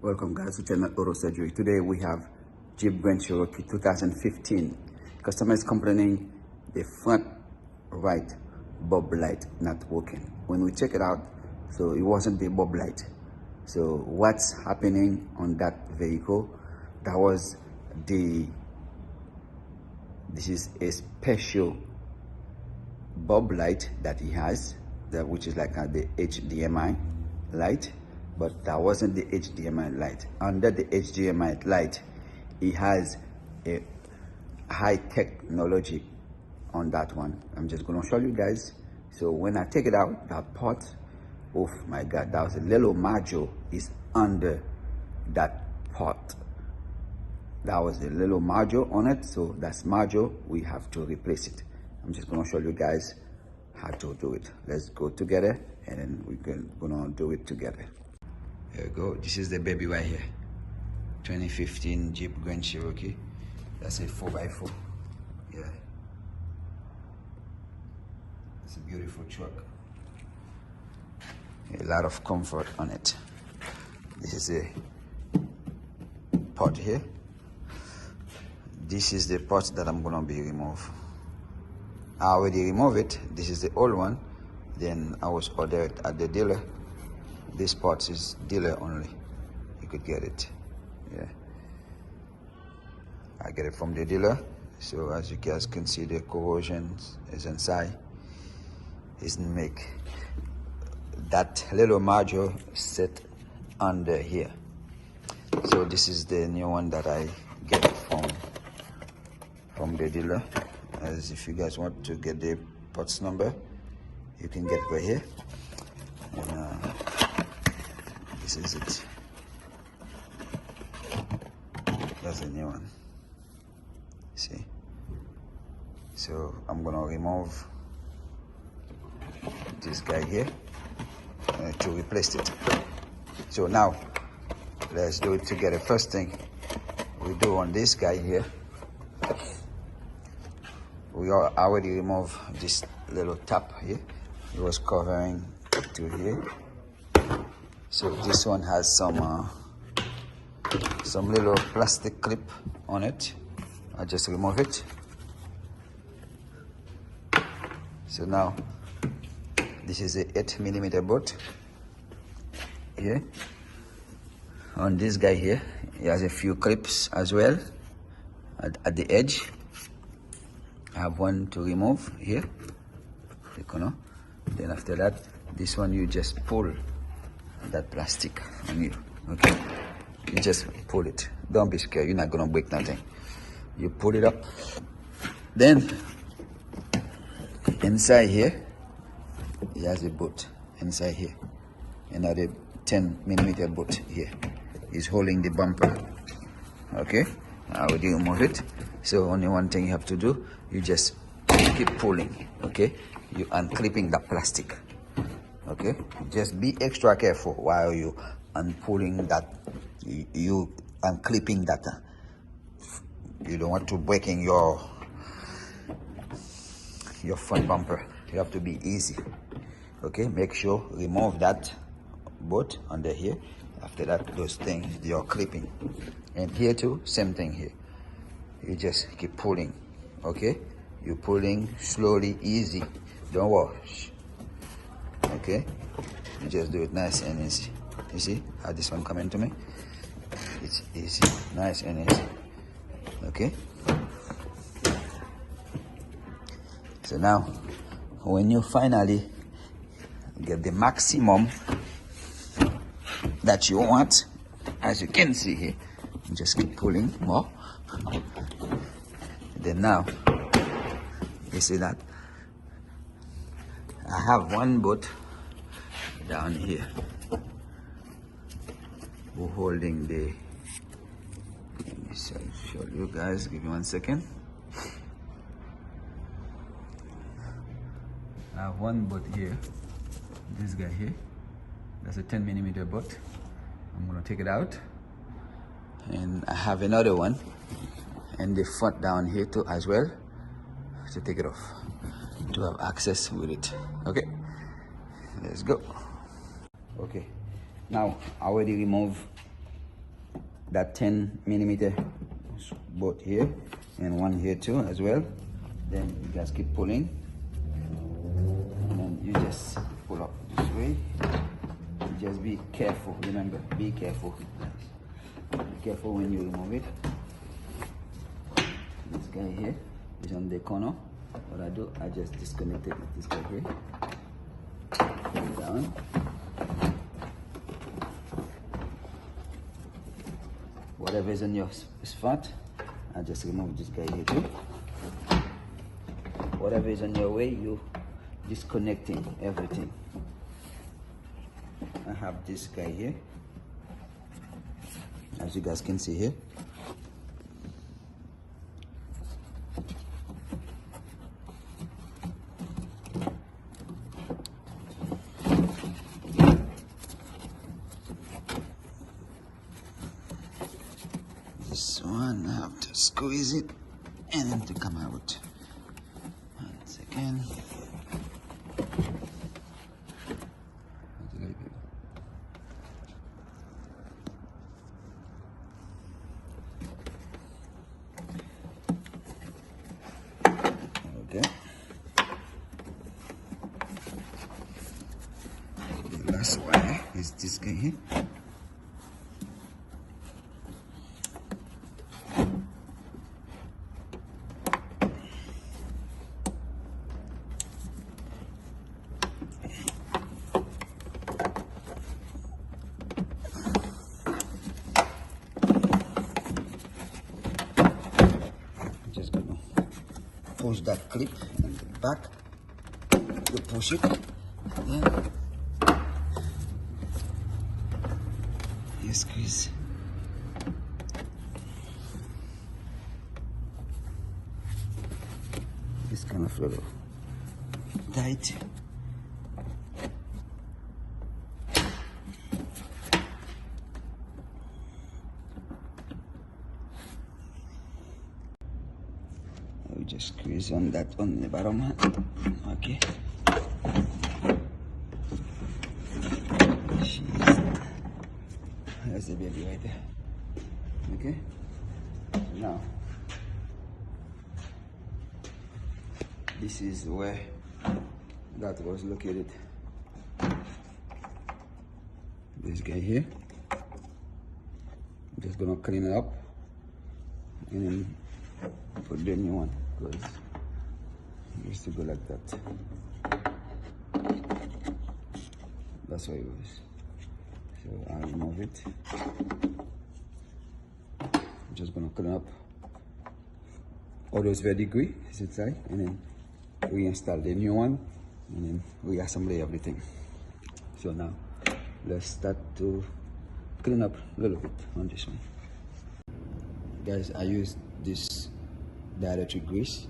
Welcome guys to Channel Auto Surgery. Today we have Jeep Grand Cherokee 2015. Customer is complaining the front right bulb light not working. When we check it out, so it wasn't the bulb light. So what's happening on that vehicle? That was this is a special bulb light that he has, which is like the HDMI light. But that wasn't the HDMI light. Under the HDMI light, it has a high technology on that one. I'm just gonna show you guys. So when I take it out, that part, oh my God, that was a little module is under that part. That was a little module on it, so that's module, we have to replace it. I'm just gonna show you guys how to do it. Let's go together and then we're gonna do it together. Here we go. This is the baby right here. 2015 Jeep Grand Cherokee. That's a 4x4. Yeah. It's a beautiful truck. A lot of comfort on it. This is a part here. This is the part that I'm gonna be remove. I already removed it. This is the old one. Then I was ordered at the dealer. This part is dealer only. You could get it. Yeah. I get it from the dealer. So as you guys can see, the corrosion is inside. It's make that little module sit under here. So this is the new one that I get from the dealer. As if you guys want to get the parts number, you can get it right here. And, this is it. That's a new one. See? So I'm gonna remove this guy here to replace it. So now let's do it together. First thing we do on this guy here, we already removed this little top here. It was covering to here. So this one has some little plastic clip on it. I just remove it. So now this is a 8mm bolt here. On this guy here, he has a few clips as well at the edge. I have one to remove here. Then after that, this one you just pull that plastic on you. Okay, you just pull it. Don't be scared, you're not gonna break nothing. You pull it up. Then inside here, he has a bolt inside here. Another 10mm bolt here is holding the bumper. Okay, I already remove it. So only one thing you have to do, you just keep pulling. Okay, you unclipping the plastic. Okay, just be extra careful while you unpulling that, you unclipping that. You don't want to breaking your front bumper. You have to be easy. Okay, make sure remove that bolt under here. After that, those things you're clipping, and here too, same thing here. You just keep pulling. Okay, you pulling slowly, easy. Don't rush. Okay, you just do it nice and easy. You see how this one coming to me? It's easy, nice and easy. Okay, so now when you finally get the maximum that you want, as you can see here, you just keep pulling more. Then now you see that I have one bolt down here who holding the, let me show you guys, give me 1 second. I have one bolt here, this guy here, that's a 10mm bolt. I'm gonna take it out, and I have another one and the front down here too as well, to take it off to have access with it. Okay, let's go. Okay, now I already remove that 10mm bolt here and one here too as well. Then you guys keep pulling, and then you just pull up this way. Just be careful, remember, be careful. Be careful when you remove it. This guy here is on the corner. What I do, I just disconnected this guy here. Pull it down. Whatever is in your spot, I just remove this guy here too. Whatever is on your way, you disconnecting everything. I have this guy here, as you guys can see here. This one, I have to squeeze it and then to come out. 1 second. Okay. The last one is this guy here. Just gonna push that clip in the back. You push it, and then you squeeze. It's kind of little tight. We just squeeze on that on the bottom. Okay. There's the baby right there. Okay. Now, this is where that was located. This guy here. I'm just gonna clean it up and then put the new one, because it used to go like that. That's why it was. So I'll remove it. I'm just gonna clean up all those verdigris inside, and then we install the new one, and then we assemble everything. So now let's start to clean up a little bit on this one. Guys, I used this dielectric grease.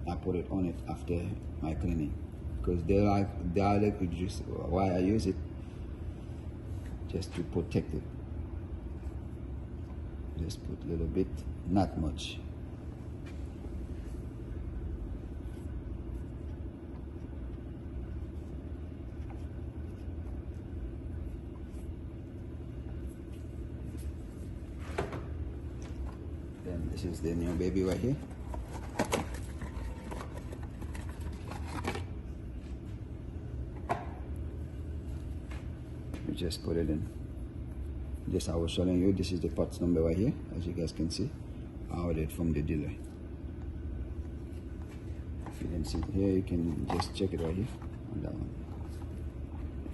I put it on it after my cleaning, because they like dielectric grease. Why I use it? Just to protect it. Just put a little bit, not much. Then this is the new baby right here. We just put it in. Just I was showing you, this is the parts number right here, as you guys can see. I ordered it from the dealer. If you didn't see it here, you can just check it right here on that one.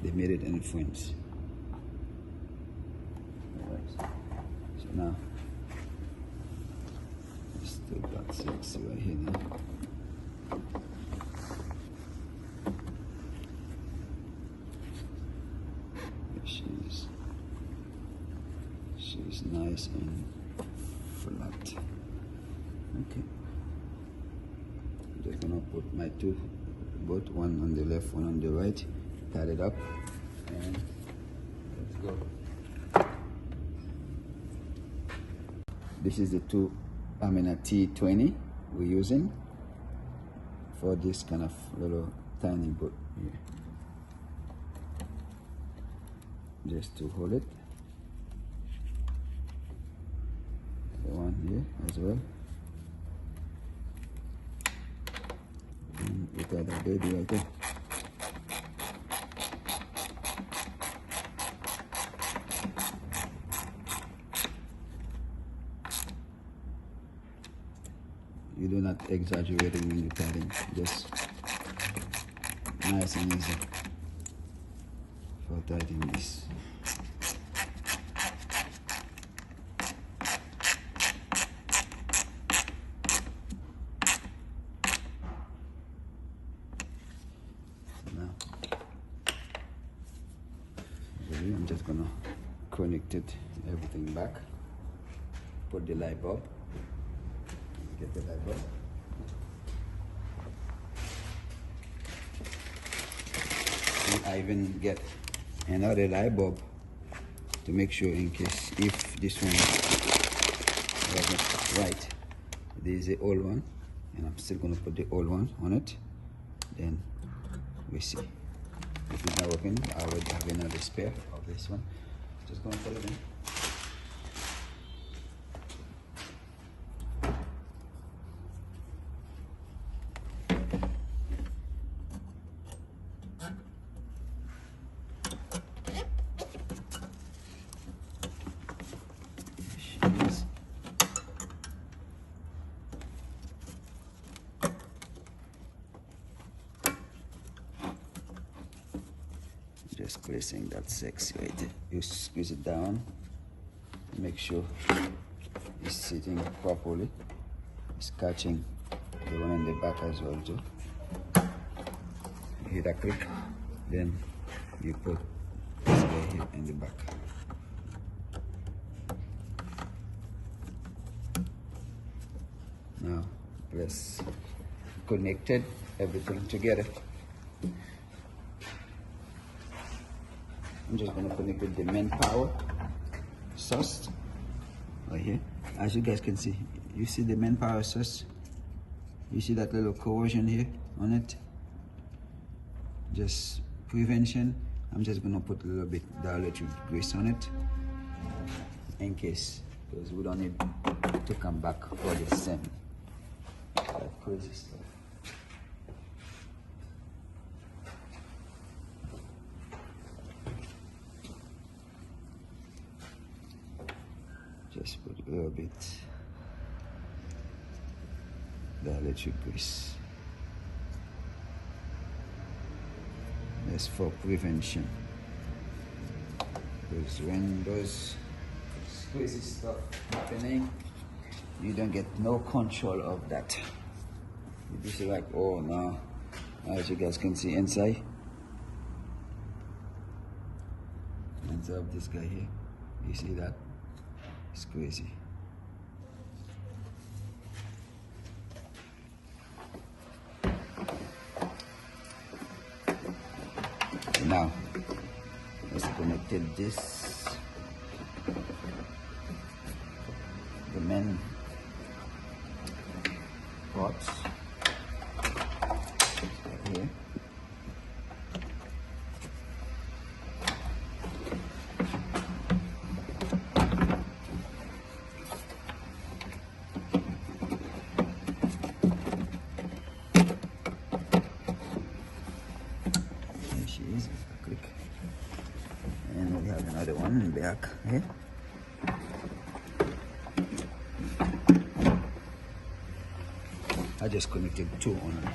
They made it in France. Alright. So now still got 6 right here now. She's nice and flat. Okay. I'm just gonna put my two, both one on the left, one on the right, tie it up, and let's go. This is the T20 we're using for this kind of little tiny boat here. Just to hold it. the one here as well. And look at that baby right there. You do not exaggerate it when you're cutting, just nice and easy for tightening this. Now, I'm just gonna connect it, everything back, put the light bulb. Get the light bulb. And I even get another light bulb to make sure in case if this one wasn't right. This is the old one, and I'm still gonna put the old one on it. Then we see. If it's not working, I already have another spare of this one. Just gonna put it in. Just placing that sexy right there. You squeeze it down, make sure it's sitting properly. It's catching the one in the back as well too. You hit a click, then you put this guy here in the back. Now press connected, everything together. I'm just gonna connect with the main power source right here. As you guys can see, you see the main power source. You see that little cohesion here on it. Just prevention. I'm just gonna put a little bit dielectric grease on it in case, because we don't need to come back for the same crazy stuff. Just put a little bit dielectric grease. That's for prevention. Because when those crazy stuff happening, you don't get no control of that. You just like, oh no. As you guys can see inside of this guy here, you see that? It's crazy. Now, let's connect this, the main ports here. Click, and we have another one in the back here. I just connected two on.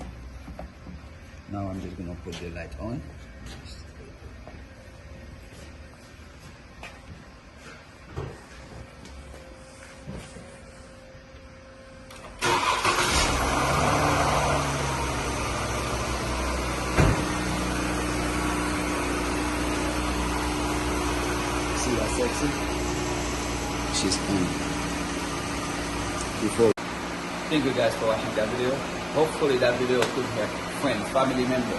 Now I'm just gonna put the light on. See how sexy? She's on. Before. Thank you guys for watching that video. Hopefully that video could help friends, family member.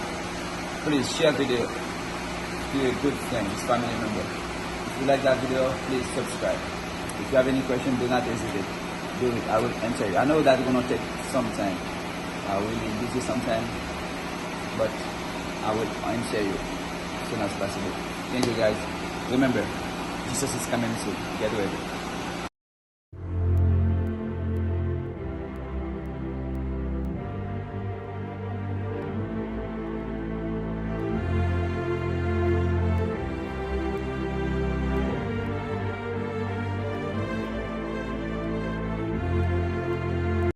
Please share video to a good friend, family member. If you like that video, please subscribe. If you have any question, do not hesitate. Do it. I will answer you. I know that's gonna take some time. I will be busy sometime, but I will answer you as soon as possible. Thank you guys. Remember, Jesus is coming soon. Get ready.